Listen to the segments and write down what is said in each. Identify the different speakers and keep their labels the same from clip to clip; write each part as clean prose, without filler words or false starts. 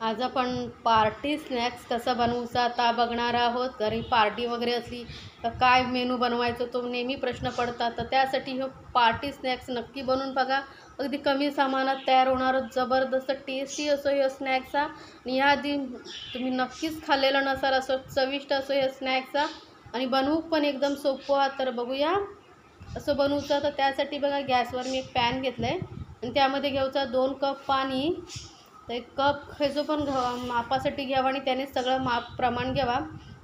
Speaker 1: आज आपण party snacks कसा बनवूचा आता बघणार आहोत। घरी पार्टी वगैरे असली तर काय मेनू बनवायचं तो नेहमी प्रश्न पडतात। तर त्यासाठी हे पार्टी स्नॅक्स नक्की बनवून बघा। अगदी कमी सामानात तयार होणार जबरदस्त टेस्टी असो हे स्नॅक्स आणि याआधी तुम्ही नक्कीच खाल्लेलं नसाल असं चविष्ट असो हे स्नॅक्स आणि बनवू पण एकदम सोपं। तर बघूया असं बनवूचं। तर त्यासाठी बघा गॅसवर मी एक पॅन घेतलं आहे आणि त्यामध्ये घ्यायचा 2 कप पाणी। तर 1 कप ह्याचं पण मापासाठी घ्यावा आणि त्याने सगळं माप प्रमाण घ्यावा।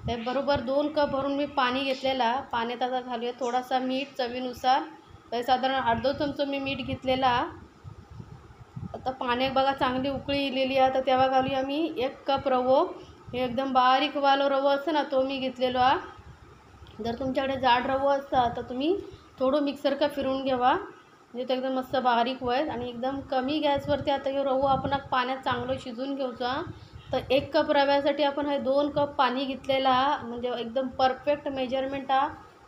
Speaker 1: ते बरोबर 2 कप भरून मी पाणी घेतलेला। पाण्यात आता घालूया थोडासा मीठ चवीनुसार। तर साधारण अर्धा चमचा मी मीठ घेतलेला। आता पाण्यात बघा चांगली उकळी इलेली आहे। तर तेव्हा घालूया मी 1 कप रवा। हे एकदम बारीक वालो रवा असतो ना तो मी घेतलेलो आहे। जर तुमच्याकडे जाड रवा असता तर तुम्ही थोडं मिक्सर का फिरवून घ्यावा म्हणजे ते एकदम मस्त बारीक होईल। आणि एकदम कमी गॅसवरती आता हे रवा आपण पाण्यात चांगलं शिजवून घेऊचा। तर 1 कप रव्यासाठी आपण हे 2 कप पाणी घेतलेला म्हणजे एकदम परफेक्ट मेजरमेंट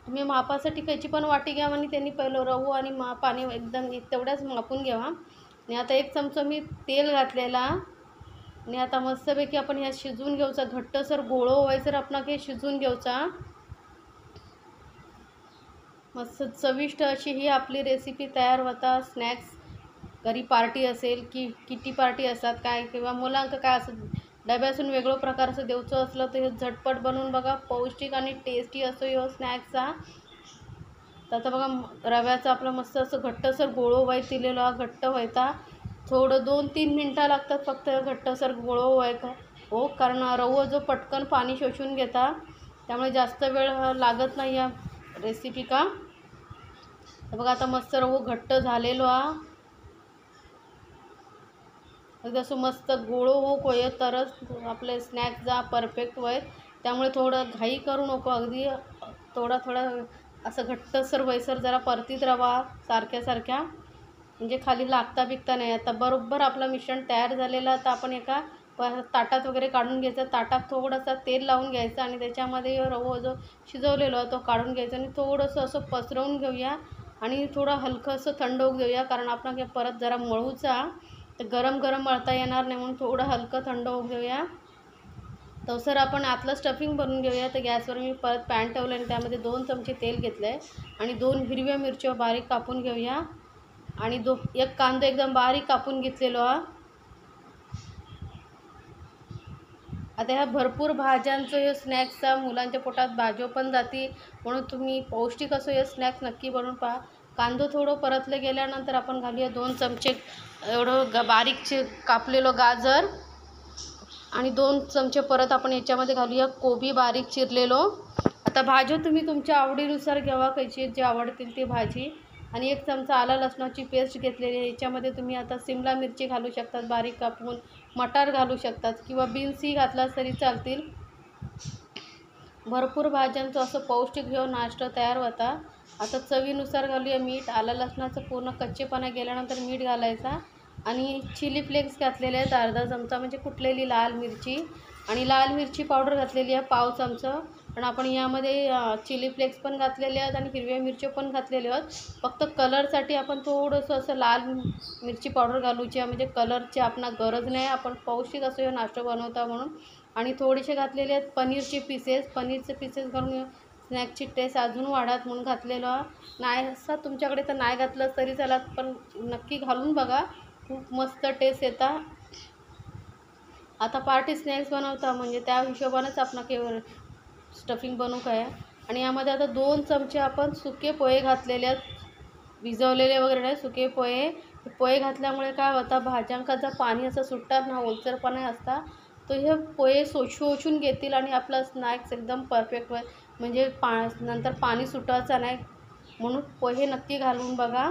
Speaker 1: तुम्ही मापासाठी कैची पण वाटी घ्या आणि त्यांनी पहिलं रवा आणि पाणी एकदम तेवढ्याच मापून घ्यावा। आणि आता 1 चमचा मी तेल घातलेला आणि आता मस्तपैकी आपण ह्या शिजवून घेऊचा। घट्टसर गोळं व्हायचं आपण हे शिजवून घेऊचा। मस्त चविष्ट अशी ही आपली रेसिपी तयार होता। स्नॅक्स घरी पार्टी असेल की किटी पार्टी असतात काय किंवा मुलांक काय असं डब्यातून वेगळं प्रकार असं देऊचं असलं तर हे झटपट बनवून बघा। पौष्टिक आणि टेस्टी असो ह्यो स्नॅक्सचा। तर आता बघा रव्याचं आपलं मस्त असं घट्टसर गोळं व्हायचं दिलेलं घट्ट व्हायचा। थोडं 2-3 मिनटं लागतात फक्त घट्टसर गोळं व्हायचं हो, कारण रवा जो पटकन पाणी शोषून घेता त्यामुळे जास्त वेळ लागत नाही या रेसिपी का। तर बघा आता मस्त रवा घट्ट झालेलो अगदी असं मस्त गोळं हो कोय तरच आपले स्नॅक्स परफेक्ट होईल। त्यामुळे थोडं घाई करू नको, अगदी थोडा असं घट्टसर वयसर जरा परतीत रवा सारख्या म्हणजे खाली लागता बिकता नाही। आता बरोबर आपलं मिश्रण तयार झालेलं तर आपण एका ताटात वगैरे काढून घ्यायचं। ताटात थोडंसं तेल लावून घ्यायचं आणि त्याच्यामध्ये रवा जो शिजवलेला तो काढून घ्यायचा आणि थोडंसं असं पसरवून घेऊया आणि थोडं हलकंसं थंड होऊ देऊया, कारण आपण हे परत जरा मळूचा तर गरम गरम मळता येणार नाही म्हणून थोडं हलकं थंड होऊ देऊया। तसर आपण आतलं स्टफिंग बनवून घेऊया। तर गॅसवर मी परत पॅन ठेवलं आणि त्यामध्ये 2 चमचे तेल घेतलं आहे आणि 2 हिरव्या मिरच्या बारीक कापून घेऊया आणि 1 कांदा एकदम बारीक कापून घेतलेलो आता ह्या भरपूर भाज्यांचं हे स्नॅक्सचा मुलांच्या पोटात भाज्या पण जाती म्हणून तुम्ही पौष्टिक असं हे स्नॅक्स नक्की बनवून पहा। कांदो थोडं परतले गेल्यानंतर आपण घालूया 2 चमचे एवढं बारीक कापलेलं गाजर आणि 2 चमचे परत आपण याच्यामध्ये घालूया कोबी बारीक चिरलेलो। आता भाज्या तुम्ही तुमच्या आवडीनुसार घ्यावा, कैची जे आवडतील ती भाजी। आणि 1 चमचा आला लसणाची पेस्ट घेतलेली आहे। याच्यामध्ये तुम्ही आता सिमला मिरची घालू शकतात बारीक कापून, मटार घालू शकतात किंवा बीन्सही घातला तरी चालतील। भरपूर भाज्यांचं असं पौष्टिक घेऊन नाश्ता तयार होता। आता चवीनुसार घालूया मीठ। आला लसणाचं पूर्ण कच्चेपणा गेल्यानंतर मीठ घालायचा आणि चिली फ्लेक्स घातलेले आहेत अर्धा चमचा म्हणजे कुटलेली लाल मिरची आणि लाल मिरची पावडर घातलेली आहे पाव चमचा। पण आपण यामध्ये चिली फ्लेक्स पण घातलेले आहेत आणि हिरव्या मिरच्या पण घातलेल्या आहेत। फक्त कलरसाठी आपण थोडंसं असं लाल मिरची पावडर घालूची आहे म्हणजे कलरची आपणाला गरज नाही, आपण पौष्टिक असं हे नाश्ता बनवता म्हणून। आणि थोडेसे घातलेले आहेत पनीरचे पीसेस घालून स्नॅक्सची टेस्ट अजून वाढत म्हणून घातलेलं नाही। असं तुमच्याकडे तर नाही घातलं तरी चालत, पण नक्की घालून बघा, खूप मस्त टेस्ट येतात। आता पार्टी स्नॅक्स बनवता म्हणजे त्या हिशोबानेच आपण केवळ स्टफिंग बनवू काय। आणि यामध्ये आता 2 चमचे आपण सुके पोहे घातलेले आहेत, भिजवलेले वगैरे नाही, सुके पोहे घातल्यामुळे काय होतं भाज्यांका जर पाणी असं सुटतात ना ओलसरपणा असता तर हे पोहे शोषून घेतील आणि आपला स्नॅक्स एकदम परफेक्ट होईल म्हणजे नंतर पाणी सुटायचं नाही म्हणून पोहे नक्की घालून बघा।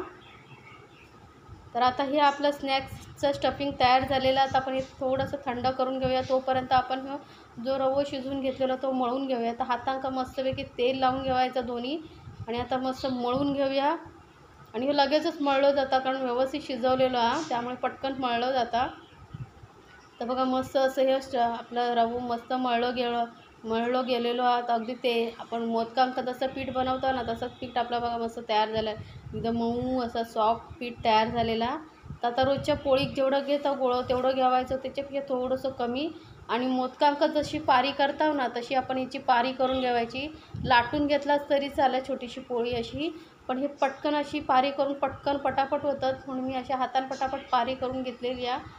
Speaker 1: तर आता हे आपलं स्नॅक्सचं स्टफिंग तयार झालेलं आहे। आपण हे थोडंसं थंड करून घेऊया, तोपर्यंत आपण जो रवा शिजवून घेतलेला तो मळून घेऊया। तर हातांका मस्तपैकी तेल लावून घ्यायचं दोन्ही आणि आता मस्त मळून घेऊया आणि हे लगेचच मळलं जातं कारण व्यवस्थित शिजवलेलं आहे त्यामुळे पटकन मळलं जातं। तर बघा मस्त असं हे आपलं रवा मस्त मळलं गेलेलो आहे। अगदी ते आपण मोदकांका जसं पीठ बनवतो ना तसंच पीठ आपलं बघा मस्त तयार झालं आहे, एकदम मऊ असं सॉफ्ट पीठ तयार झालेला। तर आता रोजच्या पोळीत जेवढं घेतं गोळं तेवढं घ्यावायचं, त्याच्यापेक्षा थोडंसं कमी. आणि मोदकांक जशी पारी करताव ना तशी आपण याची पारी करून घ्यावायची. लाटून घेतलाच तरी चालेल छोटीशी पोळी अशी, पण हे पटकन अशी पारी करून पटकन पटापट होतात, म्हणून मी अशा हाताने पटापट पारी करून घेतलेली आहे.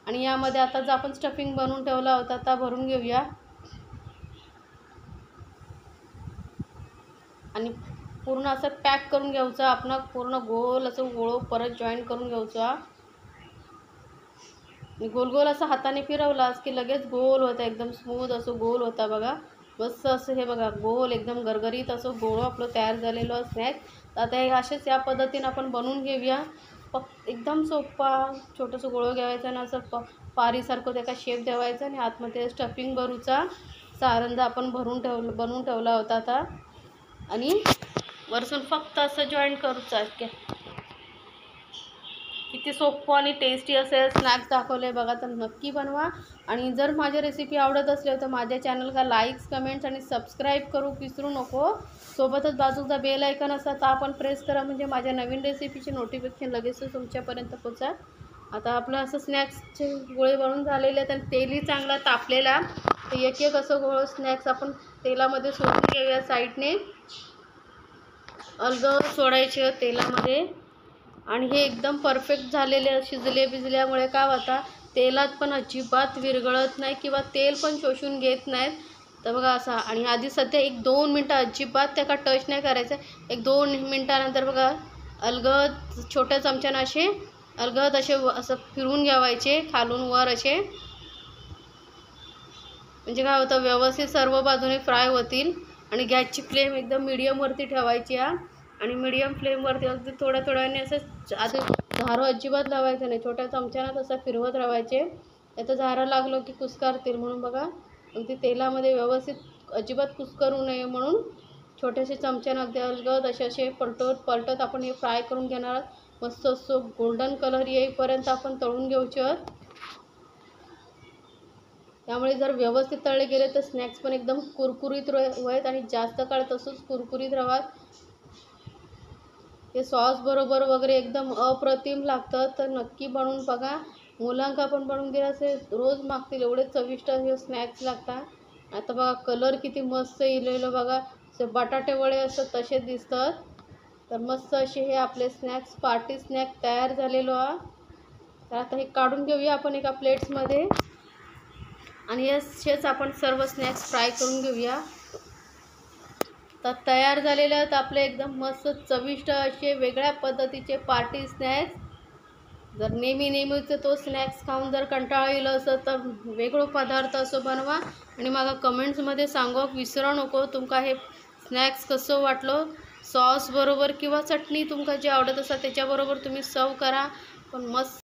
Speaker 1: आणि यामध्ये आता जो आपण स्टफिंग बनवून ठेवला होता आता भरून घेऊया. आणि पूर्ण असं पॅक करून घ्यायचं. आपण पूर्ण गोल असं गोळं परत जॉईन करून घ्यायचा. गोल गोल असं हाताने फिरवलास की लगेच गोल होता, एकदम स्मूथ असं गोल होता बघा. मस्त असं हे बघा गोल एकदम गरगरीत असं गोळं आपलं तयार झालेलं स्नॅक. आता हे असेच या पद्धतीने आपण बनवून घेऊया. एकदम सोपा छोटंसं गोळं घ्यायचं आणि असं पारीसारखं त्याचा शेप द्यावायचा आणि आतमध्ये स्टफिंग भरूचा. सारंजा आपण बनवून ठेवला होता आता. आणि वरसून फक्त असं जॉईन करूचा. किती सोपं आणि टेस्टी असे स्नॅक्स दाखवले बघा, तर नक्की बनवा. आणि जर माझ्या रेसिपी आवडत असल्या तर माझ्या चॅनलला लाईक्स, कमेंट्स आणि सबस्क्राईब करू विसरू नको. सोबतच बाजूचा बेल आयकॉन असता तर आपण प्रेस करा, म्हणजे माझ्या नवीन रेसिपीचे नोटिफिकेशन लगेचच तुमच्यापर्यंत पोचा. आता आपलं असं स्नॅक्सचे गोळे बनवून झालेले आहेत आणि तेलही चांगला तापलेला. तर एक एक असं गोळं स्नॅक्स आपण तेलामध्ये सोडून घेऊया साईडने. अलगद सोडायचे तेलामध्ये. आणि हे एकदम परफेक्ट झालेले बिजल्यामुळे काय होता तेलात पण अजिबात विरघळत नाही किंवा तेल पण शोषून घेत नाहीत. तर बघा असा. आणि आधी सध्या 1-2 मिनटं अजिबात त्याला टच नाही करायचं. 1-2 मिनटानंतर बघा अलगद छोट्या चमच्यानं असे अलगद असे असं फिरवून घ्यावायचे खालून वर असे. म्हणजे काय होतं व्यवस्थित सर्व बाजूने फ्राय होतील. आणि गॅसची फ्लेम एकदम मीडियमवरती ठेवायची आहे. आणि मीडियम फ्लेमवरती अगदी थोड्या थोड्याने असं आधी झारं अजिबात लावायचं नाही, छोट्या चमच्यानं तसं फिरवत राहायचे. त्याचं झारं लागलं की कुस्करतील, म्हणून बघा अगदी तेलामध्ये व्यवस्थित अजिबात कुस्करू नये म्हणून छोट्याशा चमच्यानं अगदी अलगद असे पलटत आपण हे फ्राय करून घेणार आहोत. मस्त असं गोल्डन कलर येईपर्यंत आपण तळून घ्यायचे. त्यामुळे जर व्यवस्थित तळले गेले तर स्नॅक्स पण एकदम कुरकुरीत होत आणि जास्त काळ तसंच कुरकुरीत राहतात. ते सॉस बरोबर वगैरे एकदम अप्रतिम लागतं. तर नक्की बनवून बघा. मुलांका पण बनवून दिला असेल रोज मागतील एवढे चविष्ट हे स्नॅक्स लागतात. आता बघा कलर किती मस्त इलेलं बघा, असे बटाटे वडे असं तसे दिसतात. तर मस्त असे हे आपले स्नॅक्स पार्टी स्नॅक तयार झालेलो आहे. तर आता हे काढून घेऊया आपण एका प्लेट्समध्ये. आणि असेच आपण सर्व स्नॅक्स फ्राय करून घेऊया. तर तयार झालेले आहेत आपले एकदम मस्त चविष्ट असे वेगळ्या पद्धतीचे पार्टी स्नॅक्स. जर नेहमीचं तो स्नॅक्स खाऊन जर कंटाळा येईल असं तर वेगळं पदार्थ असं बनवा. आणि मला कमेंट्समध्ये सांगू विसरू नको तुमका हे स्नॅक्स कसं वाटलं. सॉस बरोबर किंवा चटणी तुमका जे आवडत असेल त्याच्याबरोबर तुम्ही सर्व करा. पण मस्त